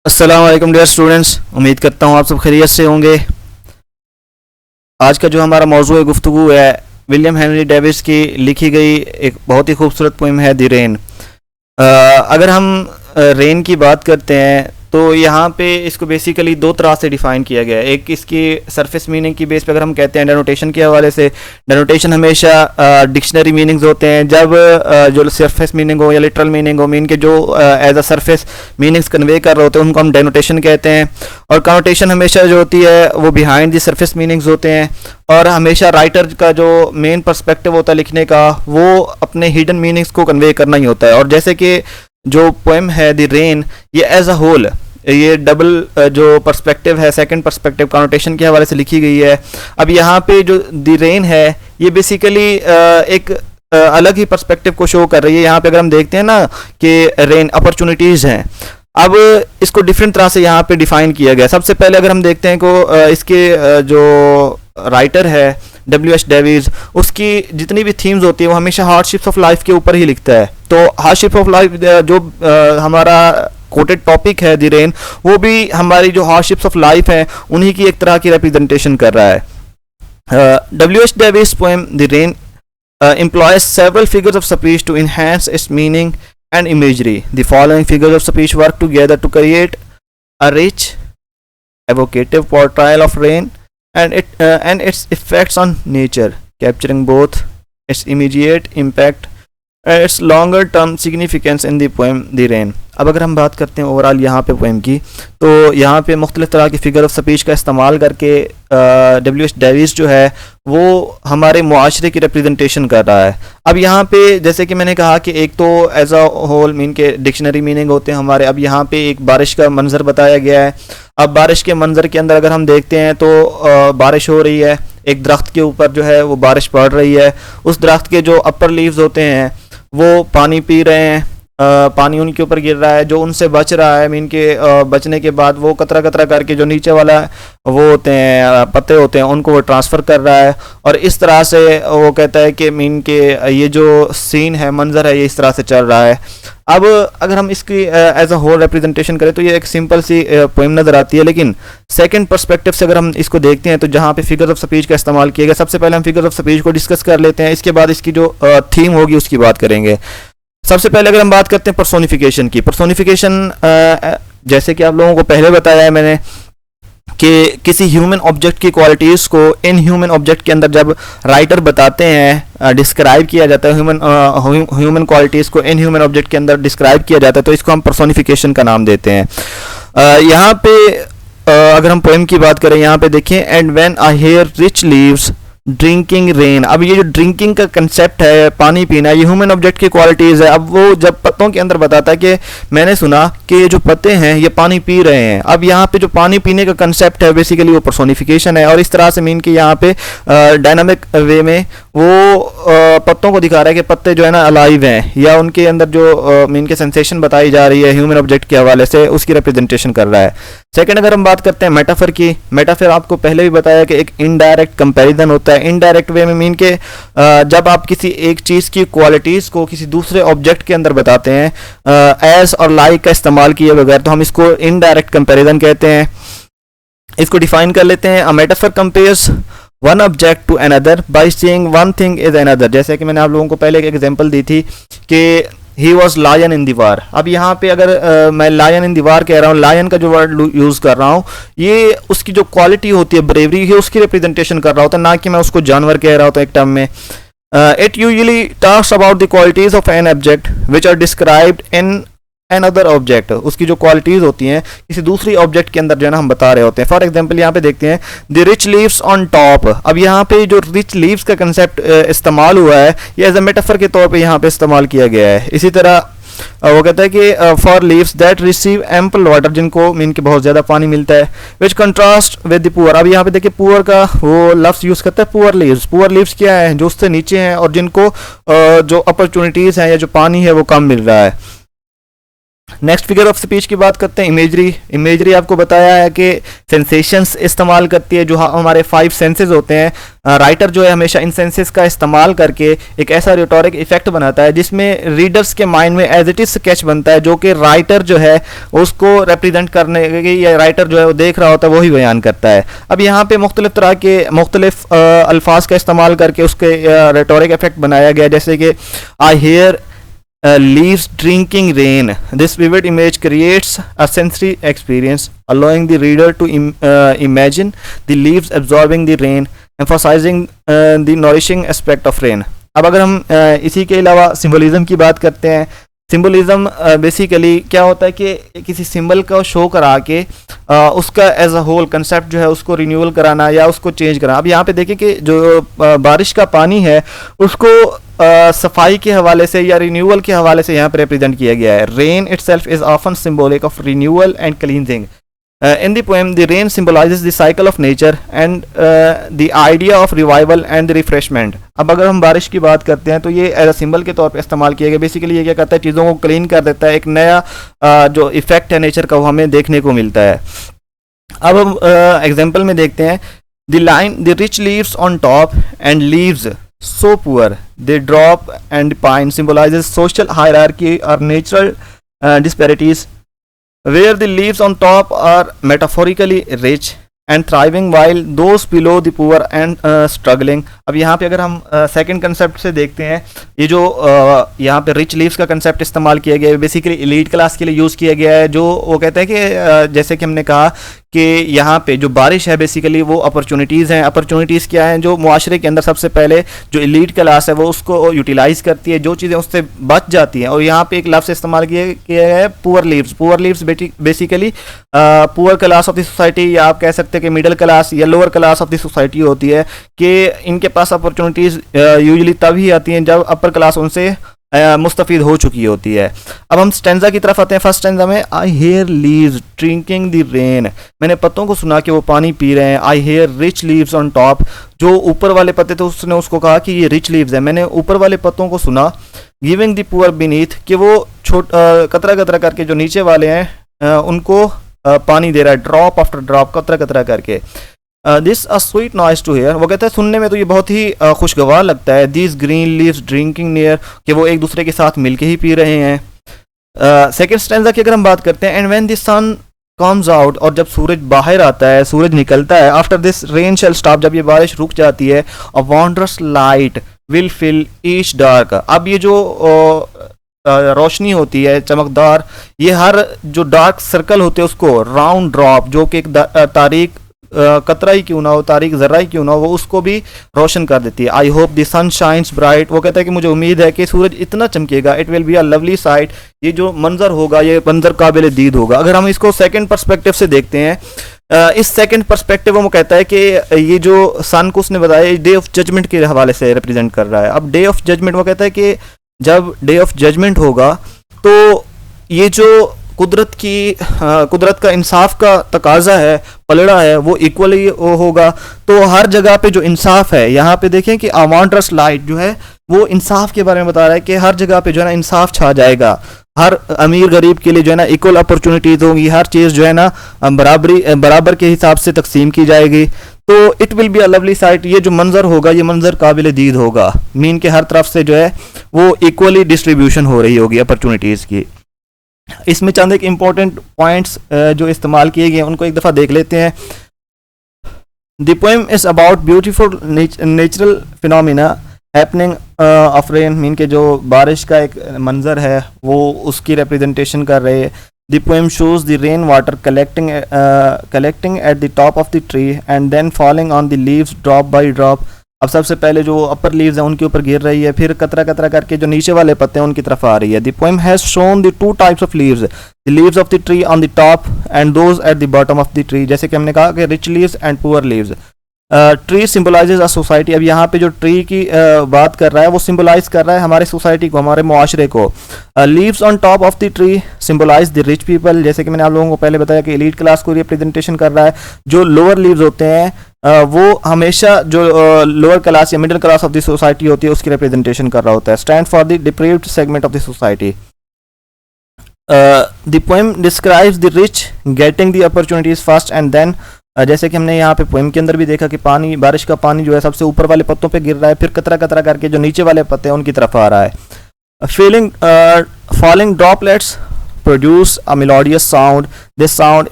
अस्सलाम वालेकुम dear students, उम्मीद करता हूँ आप सब खैरियत से होंगे। आज का जो हमारा मौजू गुफ्तगू है विलियम हेनरी डेविस की लिखी गई एक बहुत ही खूबसूरत पोइम है द रेन। अगर हम रेन की बात करते हैं तो यहाँ पे इसको बेसिकली दो तरह से डिफ़ाइन किया गया है। एक इसकी सरफेस मीनिंग की बेस पे अगर हम कहते हैं डेनोटेशन के हवाले से, डेनोटेशन हमेशा डिक्शनरी मीनिंग्स होते हैं। जब जो सरफेस मीनिंग हो या लिटरल मीनिंग हो, मीन के जो as a surface meanings convey कर रहे होते हैं उनको हम डेनोटेशन कहते हैं। और कनोटेशन हमेशा जो होती है वो बिहाइंड द सरफेस मीनिंग्स होते हैं। और हमेशा राइटर का जो मेन पर्सपेक्टिव होता है लिखने का वो अपने हिडन मीनिंग्स को कन्वे करना ही होता है। और जैसे कि जो पोएम है द रेन, ये एज अ होल ये डबल जो पर्सपेक्टिव है, सेकंड पर्सपेक्टिव कनोटेशन के हवाले से लिखी गई है। अब यहाँ पे जो द रेन है ये बेसिकली एक अलग ही पर्सपेक्टिव को शो कर रही है। यहाँ पे अगर हम देखते हैं ना कि रेन अपॉर्चुनिटीज़ हैं, अब इसको डिफरेंट तरह से यहाँ पे डिफाइन किया गया। सबसे पहले अगर हम देखते हैं को इसके जो राइटर है W.H. डेविस, उसकी जितनी भी थीम्स होती है वो हमेशा हार्डशिप्स ऑफ लाइफ के ऊपर ही लिखता है। तो हार्डशिप ऑफ लाइफ जो हमारा कोटेड टॉपिक है द रेन, वो भी हमारी जो हार्डशिप्स ऑफ लाइफ है उन्हीं की एक तरह की रिप्रेजेंटेशन कर रहा है। W.H. Davis poem the rain employs several figures of speech to enhance its meaning and imagery. The following figures of speech work together to create a rich, evocative portrayal of rain and its effects on nature, capturing both its immediate impact and its longer term significance in the poem The Rain. अब अगर हम बात करते हैं overall यहाँ पे poem की, तो यहाँ पे मुख्तलिफ तरह की फिगर ऑफ स्पीच का इस्तेमाल करके W.H. डेविस जो है वो हमारे मुआशरे की रिप्रेजेंटेशन कर रहा है। अब यहाँ पे जैसे कि मैंने कहा कि एक तो एज अ होल मीन के डिक्शनरी मीनिंग होते हैं हमारे। अब यहाँ पे एक बारिश का मंजर बताया गया है। अब बारिश के मंजर के अंदर अगर हम देखते हैं तो बारिश हो रही है, एक दरख्त के ऊपर जो है वो बारिश पड़ रही है। उस दरख्त के जो अपर लीव्स होते हैं वो पानी पी रहे हैं, पानी उनके ऊपर गिर रहा है। जो उनसे बच रहा है मीन के बचने के बाद वो कतरा कतरा करके जो नीचे वाला वो होते हैं पत्ते होते हैं उनको वो ट्रांसफ़र कर रहा है। और इस तरह से वो कहता है कि मीन के ये जो सीन है, मंजर है, ये इस तरह से चल रहा है। अब अगर हम इसकी एज अ होल रिप्रेजेंटेशन करें तो ये एक सिंपल सी पोएम नज़र आती है। लेकिन सेकंड पर्सपेक्टिव से अगर हम इसको देखते हैं तो जहाँ पे फिगर्स ऑफ स्पीच का इस्तेमाल किया गया, सबसे पहले हम फिगर्स ऑफ स्पीच को डिस्कस कर लेते हैं। इसके बाद इसकी जो थीम होगी उसकी बात करेंगे। सबसे पहले अगर हम बात करते हैं पर्सोनिफिकेशन की, पर्सोनिफिकेशन जैसे कि आप लोगों को पहले बताया है मैंने कि किसी ह्यूमन ऑब्जेक्ट की क्वालिटीज़ को इन ह्यूमन ऑब्जेक्ट के अंदर जब राइटर बताते हैं, डिस्क्राइब किया जाता है ह्यूमन क्वालिटीज़ को इन ह्यूमन ऑब्जेक्ट के अंदर डिस्क्राइब किया जाता है, तो इसको हम पर्सोनिफिकेशन का नाम देते हैं। यहाँ पे अगर हम पोएम की बात करें, यहाँ पे देखें, and when I hear rich leaves drinking rain. अब ये जो ड्रिंकिंग का कंसेप्ट है, पानी पीना, ये ह्यूमन ऑब्जेक्ट की क्वालिटीज़ है। अब वो जब पत्तों के अंदर बताता है कि मैंने सुना कि ये जो पत्ते हैं ये पानी पी रहे हैं। अब यहाँ पे जो पानी पीने का कंसेप्ट है बेसिकली वो पर्सोनिफिकेशन है। और इस तरह से मीन कि यहाँ पे डायनामिक वे में वो पत्तों को दिखा रहा है कि पत्ते जो है ना अलाइव हैं, या उनके अंदर जो मीन के सेंसेशन बताई जा रही है ह्यूमन ऑब्जेक्ट के हवाले से, उसकी रिप्रेजेंटेशन कर रहा है। सेकंड अगर हम बात करते हैं मेटाफर की, मेटाफर आपको पहले भी बताया कि एक इनडायरेक्ट कंपैरिजन होता है। इनडायरेक्ट वे में मीन के जब आप किसी एक चीज़ की क्वालिटीज़ को किसी दूसरे ऑब्जेक्ट के अंदर बताते हैं एज और लाइक का इस्तेमाल किए बगैर, तो हम इसको इनडायरेक्ट कंपैरिजन कहते हैं। इसको डिफाइन कर लेते हैं। A metaphor compares one object to another by saying one thing is another. जैसे कि मैंने आप लोगों को पहले एक एग्जांपल दी थी कि ही वॉज लायन इन दीवार। अब यहाँ पे अगर मैं लायन इन दीवार कह रहा हूँ, लायन का जो वर्ड यूज़ कर रहा हूँ, ये उसकी जो क्वालिटी होती है, ब्रेवरी है, उसकी रिप्रेजेंटेशन कर रहा होता है, ना कि मैं उसको जानवर कह रहा होता एक टर्म में। It usually talks about the qualities of an object which are described in an other object. उसकी जो क्वालिटीज़ होती हैं किसी दूसरी ऑब्जेक्ट के अंदर जो है ना हम बता रहे होते हैं। फॉर एग्जांपल यहाँ पे देखते हैं the rich leaves on top. अब यहाँ पे जो रिच लीव्स का कंसेप्ट इस्तेमाल हुआ है ये एज अ मेटाफर के तौर पे यहाँ पे इस्तेमाल किया गया है। इसी तरह वो कहता है कि for leaves that receive ample water, जिनको मीन के बहुत ज़्यादा पानी मिलता है, विच कंट्रास्ट विद द पुअर। अब यहाँ पे देखिए पुअर का वो लफ्ज़ यूज़ करता है पुअर लीव्स। पुअर लीव्स क्या है? जो उससे नीचे हैं और जिनको जो अपॉर्चुनिटीज़ हैं या जो पानी है वो कम मिल रहा है। नेक्स्ट फिगर ऑफ स्पीच की बात करते हैं, इमेजरी। इमेजरी आपको बताया है कि सेंसेशंस इस्तेमाल करती है, जो हमारे 5 सेंसेस होते हैं। राइटर जो है हमेशा इन सेंसेस का इस्तेमाल करके एक ऐसा रिटोरिक इफेक्ट बनाता है जिसमें रीडर्स के माइंड में एज इट इज स्केच बनता है, जो कि राइटर जो है उसको रिप्रेजेंट करने की, या राइटर जो है वो देख रहा होता है वही बयान करता है। अब यहाँ पे मुख्तलिफ तरह के मुख्तलिफ अल्फाज का इस्तेमाल करके उसके रिटोरिक इफेक्ट बनाया गया, जैसे कि आई hair leaves drinking rain. This vivid image creates a sensory experience, allowing the reader to imagine the leaves absorbing the rain, emphasizing the nourishing aspect of rain. अब अगर हम इसी के अलावा सिंबलिज्म की बात करते हैं, सिंबलिज्म बेसिकली क्या होता है कि किसी सिंबल का शो करा के उसका एज अ होल कंसेप्ट जो है उसको रिन्यूअल कराना या उसको चेंज कराना। अब यहाँ पे देखिए कि जो बारिश का पानी है उसको सफाई के हवाले से या रिन्यूअल के हवाले से यहाँ पे रिप्रेजेंट किया गया है। Rain itself is often symbolic of renewal and cleansing. In the poem, the rain symbolizes the cycle of nature and the idea of revival and the refreshment. अब अगर हम बारिश की बात करते हैं तो ये एज अ सिंबल के तौर पे इस्तेमाल किया गया। बेसिकली ये क्या करता है, चीज़ों को क्लीन कर देता है, एक नया जो इफेक्ट है नेचर का वो हमें देखने को मिलता है। अब हम एग्जाम्पल में देखते हैं, the line the rich leaves on top and leaves so poor they drop and pine symbolizes social hierarchy or natural disparities, where the leaves on top are metaphorically rich and thriving while those below the poor and struggling. अब यहाँ पे अगर हम second concept से देखते हैं, ये जो यहाँ पे रिच लीव्स का कंसेप्ट इस्तेमाल किया गया है बेसिकली एलीट क्लास के लिए यूज़ किया गया है, जो वो कहते हैं कि जैसे कि हमने कहा कि यहाँ पे जो बारिश है बेसिकली वो अपॉर्चुनिटीज़ हैं। अपॉर्चुनिटीज़ क्या हैं, जो मुआशरे के अंदर सबसे पहले जो एलीट क्लास है वो उसको यूटिलाइज़ करती है, जो चीज़ें उससे बच जाती हैं। और यहाँ पे एक लफ्ज़ इस्तेमाल किया गया है poor leaves. Poor leaves basically poor class of the society, या आप कह सकते हैं कि मिडिल क्लास या lower class of the society होती है, कि इनके पास अपॉर्चुनिटीज़ यूजुअली तभी आती हैं जब अपर क्लास उनसे मुस्तफ़ीद हो चुकी होती है। अब हम स्टेंजा की तरफ आते हैं। फर्स्ट स्टेंजा में I hear leaves drinking the rain, मैंने पत्तों को सुना कि वो पानी पी रहे हैं। I hear rich leaves on top, जो ऊपर वाले पत्ते थे उसने उसको कहा कि ये रिच लीव्स है, मैंने ऊपर वाले पत्तों को सुना। गिविंग द पुअर बीनीथ, कि वो कतरा कतरा करके जो नीचे वाले हैं उनको पानी दे रहा है, ड्रॉप आफ्टर ड्रॉप, कतरा कतरा करके। This a sweet noise to hear, वो कहता है सुनने में तो ये बहुत ही खुशगवार लगता है। This green leaves drinking near, कि वो एक दूसरे के साथ मिलके ही पी रहे हैं। सेकेंड स्टैंजा की अगर हम बात करते हैं, and when the sun comes out, और जब सूरज बाहर आता है, सूरज निकलता है। After this rain shall stop, जब ये बारिश रुक जाती है। A wondrous light will fill each dark, अब ये जो रोशनी होती है चमकदार, ये हर जो डार्क सर्कल होते हैं उसको राउंड ड्रॉप, जो कि एक तारीख कतरा ही क्यों ना हो, तारीख जर्रा ही क्यों ना हो, वो उसको भी रोशन कर देती है। I hope the sun shines bright, वो कहता है कि मुझे उम्मीद है कि सूरज इतना चमकेगा। It will be a lovely sight, ये जो मंजर होगा ये मंजर काबिल दीद होगा। अगर हम इसको सेकंड पर्सपेक्टिव से देखते हैं, इस सेकंड पर्सपेक्टिव वो कहता है कि ये जो सन को उसने बताया डे ऑफ जजमेंट के हवाले से रिप्रेजेंट कर रहा है। अब डे ऑफ जजमेंट, वो कहता है कि जब डे ऑफ जजमेंट होगा तो ये जो कुदरत का इंसाफ का तकाजा है, पलड़ा है, वो इक्वली होगा। तो हर जगह पे जो इंसाफ है, यहाँ पे देखें कि अ वंडरस लाइट जो है वो इंसाफ के बारे में बता रहा है कि हर जगह पे जो है ना इंसाफ छा जाएगा, हर अमीर गरीब के लिए जो है ना इक्वल अपॉर्चुनिटीज होंगी, हर चीज़ जो है ना बराबर के हिसाब से तकसीम की जाएगी। तो it will be a lovely sight, ये जो मंजर होगा ये मंजर काबिल दीद होगा, मीन के हर तरफ से जो है वो इक्वली डिस्ट्रीब्यूशन हो रही होगी अपॉर्चुनिटीज़ की। इसमें चंद एक इम्पोर्टेंट पॉइंट्स जो इस्तेमाल किए गए उनको एक दफ़ा देख लेते हैं। The poem is about beautiful natural phenomena happening of rain, mean के जो बारिश का एक मंजर है वो उसकी रिप्रेजेंटेशन कर रहे हैं। The poem shows the rain water collecting at the top of the tree and then falling on the leaves drop by drop. अब सबसे पहले जो अपर लीव्स हैं उनके ऊपर गिर रही है, फिर कतरा कतरा करके जो नीचे वाले पत्ते हैं उनकी तरफ आ रही है। The poem has shown the two types of leaves, the leaves of the tree on the top and those at the bottom of the tree, जैसे कि हमने कहा कि rich leaves and poor leaves. Tree symbolises a society, अब यहाँ पे जो tree की बात कर रहा है वो सिंबलाइज कर रहा है हमारे सोसाइटी को, हमारे मुआशरे को। Leaves on top of the tree symbolize the rich people, जैसे कि मैंने आप लोगों को पहले बताया कि एलीट क्लास को रिप्रेजेंटेशन कर रहा है। जो लोअर लीव्स होते हैं वो हमेशा जो लोअर क्लास या middle class of the society होती है उसकी रिप्रेजेंटेशन कर रहा होता है। Stand for the deprived segment of the society. The poem describes the rich getting the opportunities first and then, जैसे कि हमने यहाँ पे पोएम के अंदर भी देखा कि पानी, बारिश का पानी जो है सबसे ऊपर वाले पत्तों पे गिर रहा है, फिर कतरा कतरा करके जो नीचे वाले पत्ते हैं उनकी तरफ आ रहा है। Feeling falling droplets produce a melodious sound. This sound